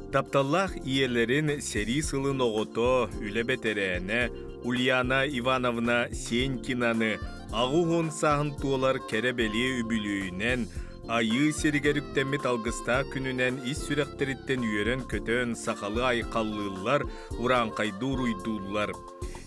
Тапталлах иелерин сери сылын оғото үлебетерене Ульяна Ивановна Сенькинаны ағуғын сағын туолар керебели үбілүйінен айы серігеріктемет алғыста күнінен ис сүректеріттен үйерен көтөн сақалы айқаллылар уранқайдур уйдулар.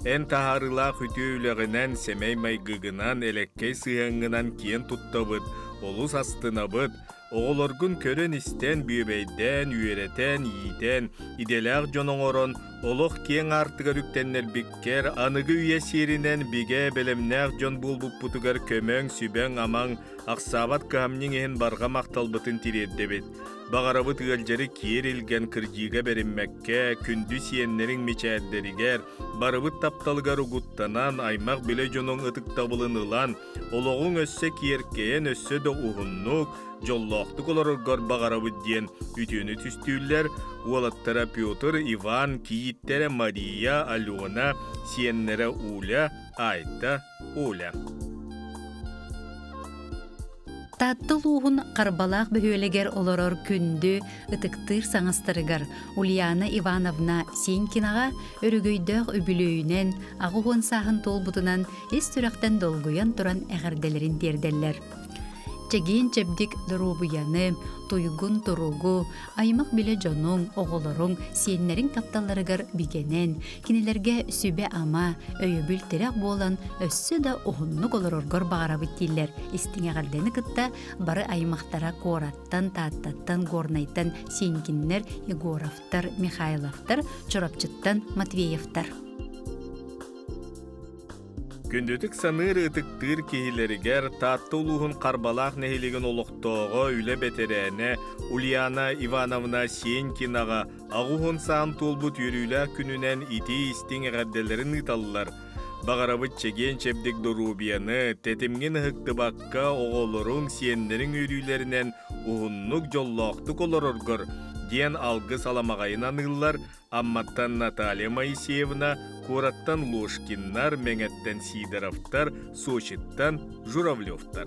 Эн тахарыла хүтүйлігінен семей майгығынан элеккей сыяңынан киен туттабыд, олус астынабыд, оғылоргун көрен истен бүйбейден, үйеретен, ийтен, иделәғ жоноңорон, олық кең артыгар үктеннер біккер, анығы үйе сиринен биге белемнәғ жон булбуп путугар көмөң, сүбәң, амаң, ақсабат кәмнің ехін барға мақталбытын тиреддебет. Бағарабы тыгылжары киер илген кыржиға беріммәкке, күнді сиеннерін мечәддерігер, барыбыт тапталығар угуттанан, аймақ біле жоның ытық табылын ылан, олығың өссе киеркейен өссе де уғыннук, жоллоқтық оларырғар бағарабы ден үтіні түстүйлер, уалаттара Петр, Иван, кииттері Мария, Алена, сиеннері Уля, Айта, Уля. Таттыл уғын қарбалақ бөхөлегер олорор күнді ытықтыр саңыстырыгар Ульяна Ивановна Сенькинаға өрігөйдөг үбілөйінен ағуғын сағын толбутынан ес түріқтен долгуян тұран әғірделерін дерделер. Чеген чебдик дұрубуяны, туйгун туругу, аймақ біле жоның, оғылырың, сиеннерін тапталарыгар бігенен, кинелерге сүбе ама, өйөбіл терек болан, өссі да оғыннық олыроргор бағарабы тиллер. Истиңе ғардені кытта бары аймақтара кораттан, тааттаттан, горнайтан, Сенькиннер, Егоровтар, Михайловтар, Чорапчыттан, Матвеевтар. Күндөтік саныр ытықтыр кейлерігер татты улуғын қарбалақ нәхелеген олықтоғы үлі бетерәне Ульяна Ивановна Сенькинаға ағуғын саан толбут үйрілі күнінен ити истің ғадделерін ыталылар. Бағарабыт чеген чебдік дұрубияны тетімген ғықты баққа оғылырың сиеннерін үйрілерінен ұғыннық жоллоқтық олырырғыр. Ден алғы саламағайынан ыллар, амматтан Наталья Моисеевна, Кураттан Лошкиннар, Меңеттен Сидоровтар, Сочиттан Журавлевтар.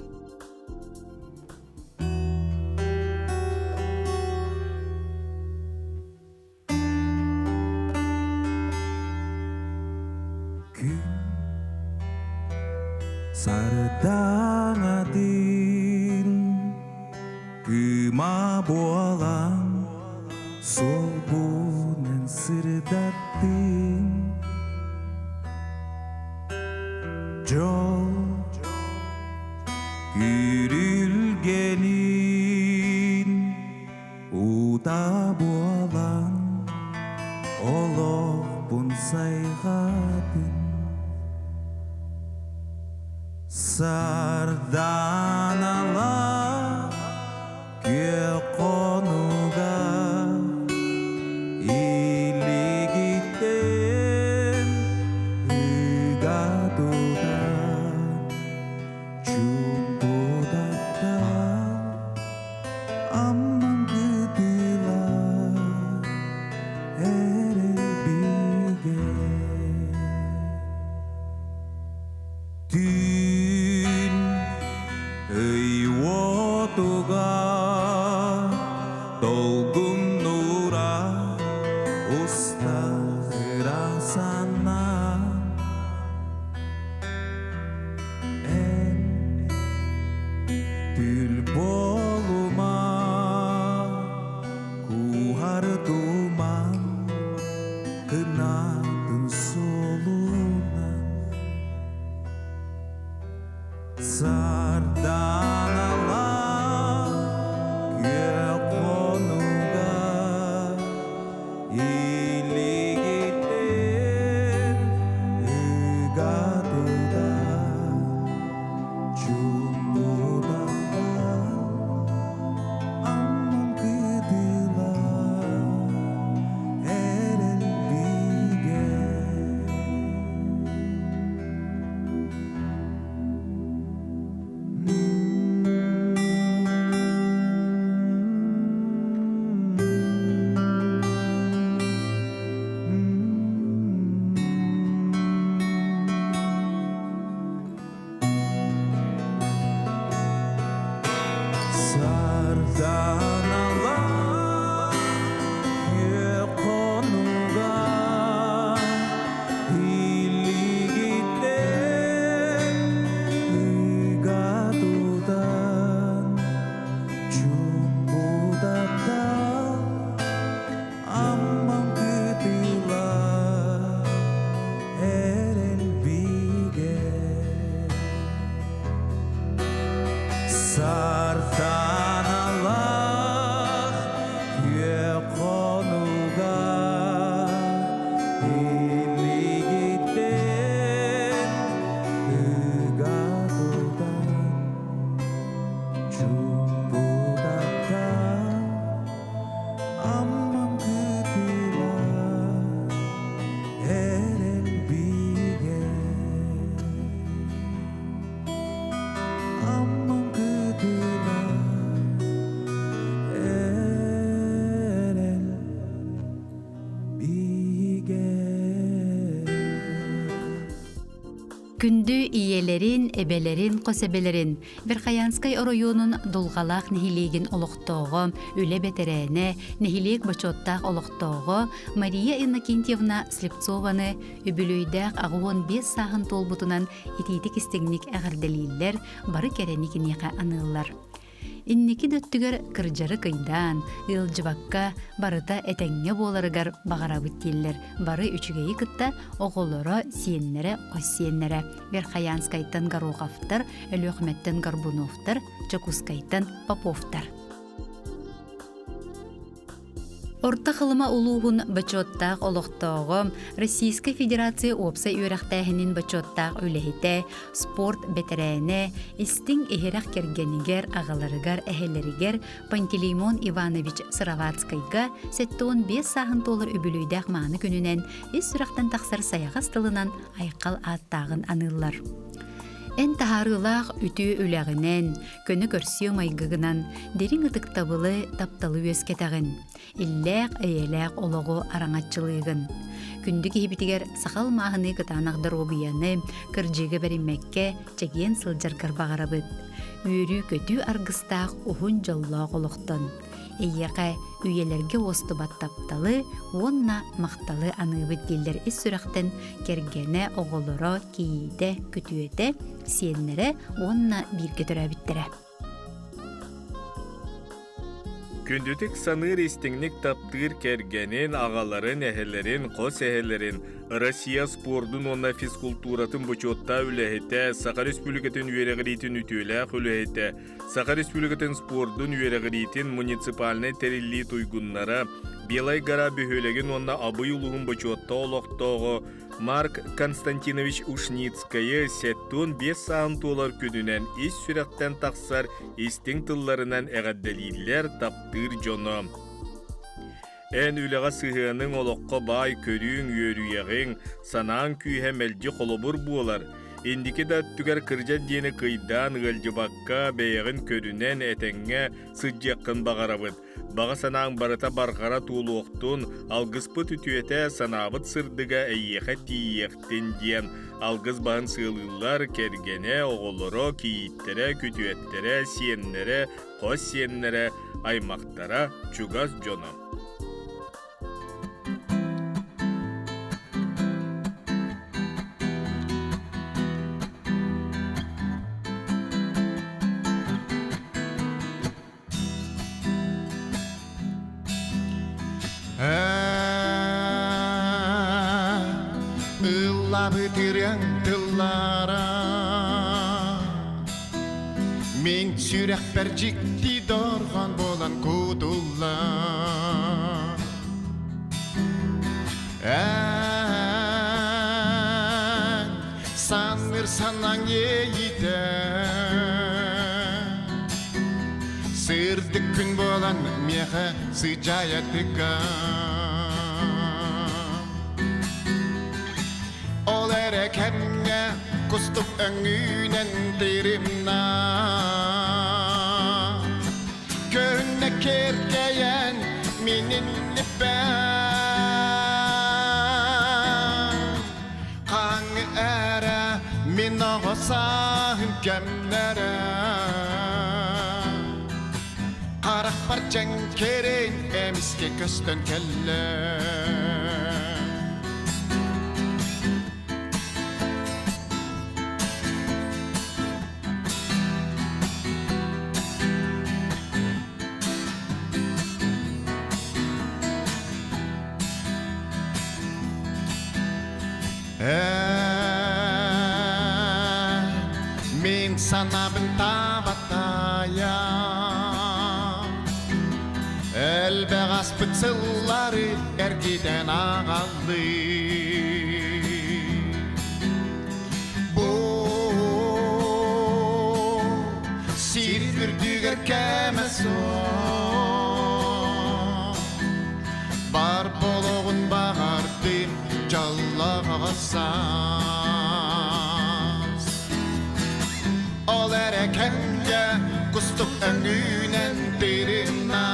Күн сарыдан адын күма болам сол бұнын сырдаттың жол күрілгенін ұта болам олық бұн сайғадың сардан ала кө қонуға илігіттен үгадудан чумбудатта амман кыдыла эребиге түн өйуотуга долгум нура устарасана эн түл болума кухар туман кынатын солунан сардан ала кө қонуға Күндү иелерин, эбелерин, косебелерин, Верхаянскай оройунун дулгалак нехилегин олохтоого, үле бетерене, нехилег бачоттак олохтоого Мария Иннокентьевна Слепцованы үбүлүйдәк агуон 5 сағын толбутунан ититик истигник әгәрделиллер бары кереникинеға аныллар. Инники дөттүгер кыржары кыйдан, ылжыбакка барыта этеңге боларыгар багарабыт тиллер. Бары үчүгейи кытта оголоро сиеннере, қоссиеннере. Верхаянскайтан Гороховтар, Өлөхметтен Горбуновтар, Чакускайтан Поповтар. Орта хылыма улуғын бачоттақ олықтауғы Российская Федерация опса үйрақтәхінін бачоттақ үләйті, спорт бетерәне, істің ehерәқ кергенігер, ағаларыгар, әхелерігер Пантелеймон Иванович Сыраватскайға 75 сағын толыр үбілүйдәқ маңы күнінен ес сұрақтан тақсар саяға стылынан айқал аттағын анылар. Эн тахарылақ үтү үләғінен, көні көрсіо майгығынан, дерин ұтықтабылы тапталы өскетағын, илләқ әйеләқ олығы араңатчылығын. Күнді кейбітігер сақал мағыны қытанағдар обияны, кіржеге бәрімәкке чәген сылжарғар бағарабыд. Үйрі көтü арғыстақ ұхын жаллақ олықтын. Эйеқә үйелерге осты баттапталы, онна мақталы аныбыт делдер ес сүрақтен кергене оғылыра кейді күтуеті, сиенлері онна бірге түрәбіттірі. Күндүтік саныр истіңнік таптыр кергенин, ағаларын, әхелерин, қос әхелерин, Россия спордун онна физкультуратын бұчотта үләхеті, Сақа Республикатын үйерегіретін үтіләқ үләхеті, Сақа Республикатын спордун үйерегіретін муниципальный терилли туйгуннара, Белай гара бөхөлеген онна абый улуғын бұчотта олықтауғы Марк Константинович Ушницкайы сеттун 5 сағын толар күнінен ес сүрәқтен тақсар истің тылларынан әғаддәлилер таптыр жоны. Ән үліға сығының олыққа бай көрің үйерүйеғің санаң күйе мәлді қолыбыр болар. Индики да түгер кыржат дені кыйдан ғылжыбаққа бәйіғін көрінен әтәңе сұджаққын бағарабыд. Баға санаң барыта барғара туылы оқтун, алғыспы түтуеті санабыт сырдыға әйеқі тиектен ден. Алғыз бағын сылылар кергене оғылыро кейіттері, күтуеттері, сиеннері, қос сиеннері, аймақтара чугас жоны. Бітірен тыллара Мен сүрәк бәр жікті дорған болан көдулла Саныр санаң ейді Сырдық күн болан меға сыжаятыға Kemge kustuk öngünen dirimna Gönne kerkeyen mininli ben Kan ere min ağasahım kemlere Karak parçan kerin emiske köstön kelle Min sana benta bataya Elbeğas pıtsılları ergiden ağallı Bu sirfürdüger kemez o Bar boloğun bağardım Jallağasas Ol erekenge kustuk öngünen dirina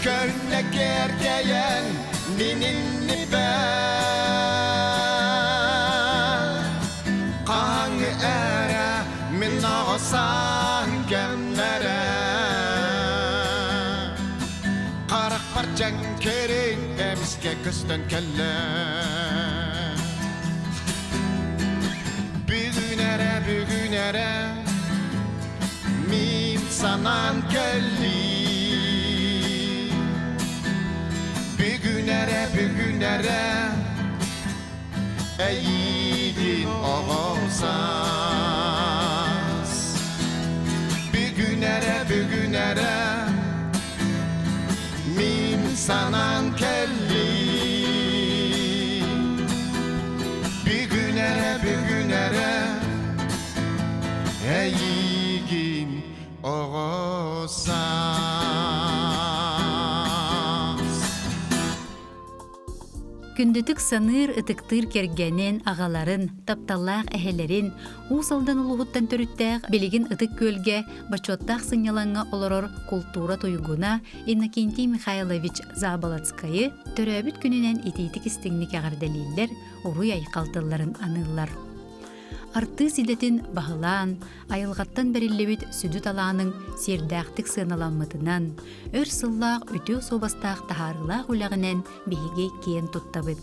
Körne gergeyen mininni ben Arcan kerin emiske küstün kelle Bugünere Min sanan kelli Bugünere Eğidin oğuzas Bugünere Min sanan kelli Bugünere Eğigin oğuzas Күндүтүк саныр ытыктыр кергенен ағаларын, тапталлақ әхелерин, усалдан улуғыттан төрүттәк билигин ытык көлге бачоттақ сынялаңа олорор культура туйгуна Иннокентий Михайлович Заболоцкайы төрөбүт күнүнен ититик истигник ағардалиллер, уруй айқалтыларын аныллар. Арты силетин бағылан, айылғаттан бәріллебет сүдүт аланың сердәқтік сыналаммытынан, өр сыллақ өтеу собастақ тахарылақ үләғінен бейге кейін тұттабыд.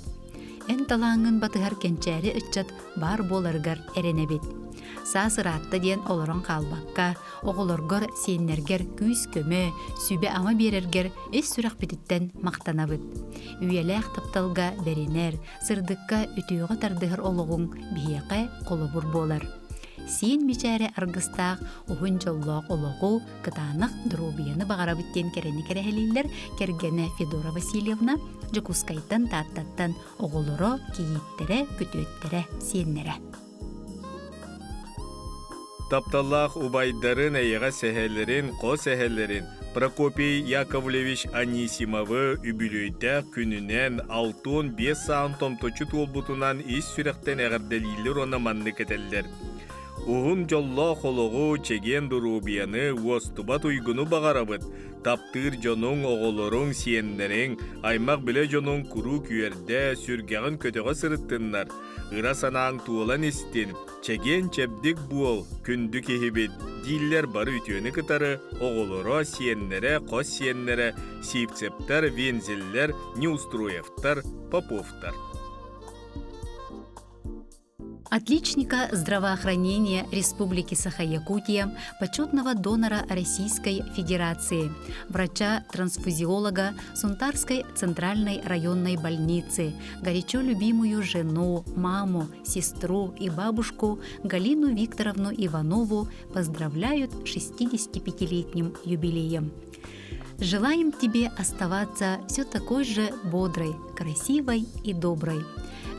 Ән талаңын батығар кенчәрі үтчат бар боларғар әренебет. Сасыратты ден олырын қалбаққа, оғылырғыр сеннергер күйіс көмі, сүбе ама берергер эс сүрақ бітіттен мақтанабыд. Үйеләқ тапталға бәренер, сырдыққа үтеуға тардығыр олығың бейеқе қолыбыр болар. Сен мечәрі арғыстақ ұғын жоллақ олығы кытанық дұрубияны бағарабыттен керені керәхелейлер кергені Федора Васильевна жүкускайтын таттаттан оғылыры, кейіттері, күтөттері, сеннері. Тапталлах убайдарын әйіға сәхәлерін, қо сәхәлерін Прокопий Яковлевич Анисимовы үбілөйді күнінен 6-5 саан томточу толбутунан ис сүректен әғірделейлер оны манны кетелдер. Уғын жолла қолығы чеген дұрубияны уостубат уйгуну бағарабыд. Таптыр жонун оғолорун сиеннерин, аймақ біле жонун куру күйерде сүргәғын көтіға сырыттыннар. Ыра санаң туолан истин, чеген чебдік буол, күнді кехебет, диллер бары үтіөні кытары, оғолоро сиеннере, қос сиеннере, сипцептар, вензеллер, неустроевтар, поповтар. Отличника здравоохранения Республики Саха-Якутия, почетного донора Российской Федерации, врача-трансфузиолога Сунтарской центральной районной больницы, горячо любимую жену, маму, сестру и бабушку Галину Викторовну Иванову поздравляют 65-летним юбилеем. Желаем тебе оставаться все такой же бодрой, красивой и доброй.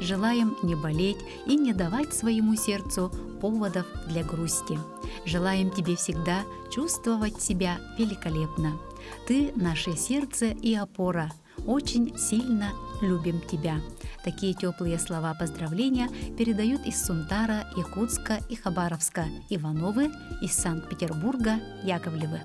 Желаем не болеть и не давать своему сердцу поводов для грусти. Желаем тебе всегда чувствовать себя великолепно. Ты наше сердце и опора. Очень сильно любим тебя. Такие теплые слова поздравления передают из Сунтара, Якутска и Хабаровска Ивановы, из Санкт-Петербурга Яковлевы.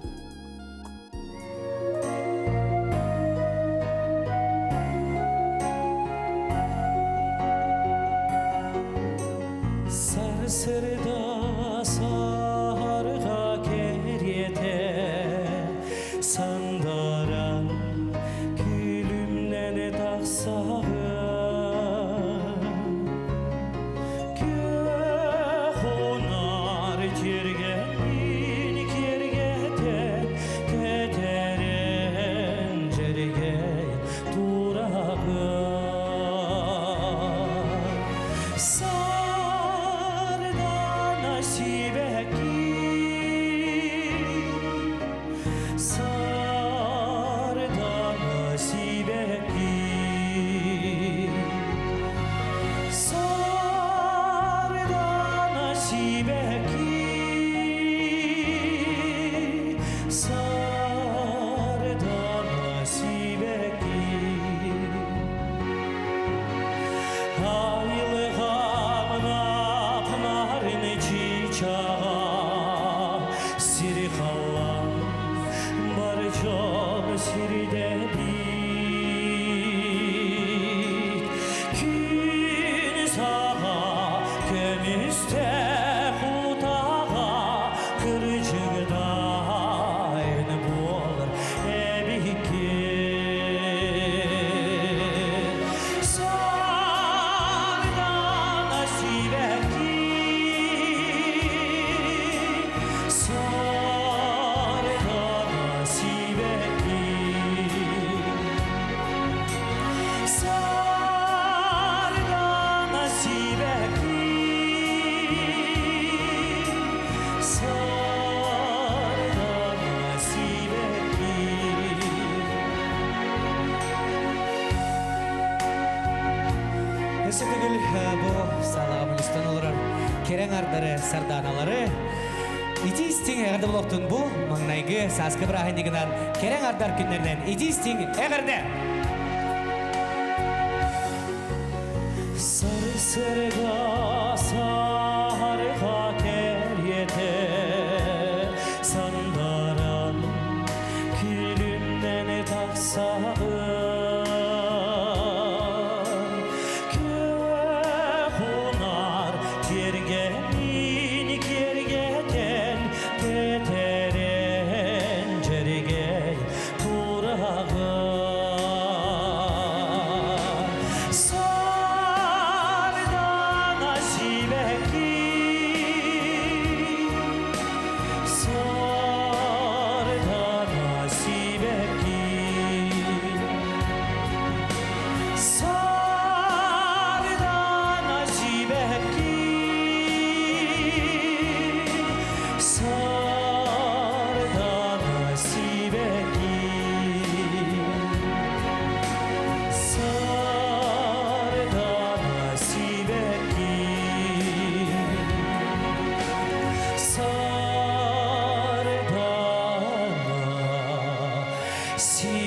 Sırda sarga keriyete sandaran külümlen taksağım köhonar cergenin kergete keteren cerge durağım Өксі түгіл бұл салаға мүлістен олырар керен ардары сарданалары. Иди істің әғірді бұлықтың бұл маңнайғы сасқы бір ағайнығынан керен ардар күнлерінен иди істің әғірді. Sarı sarıga sarıga keryete sandaran külümden taksağın köhunar kergenin kergeten teteren cerge turağın See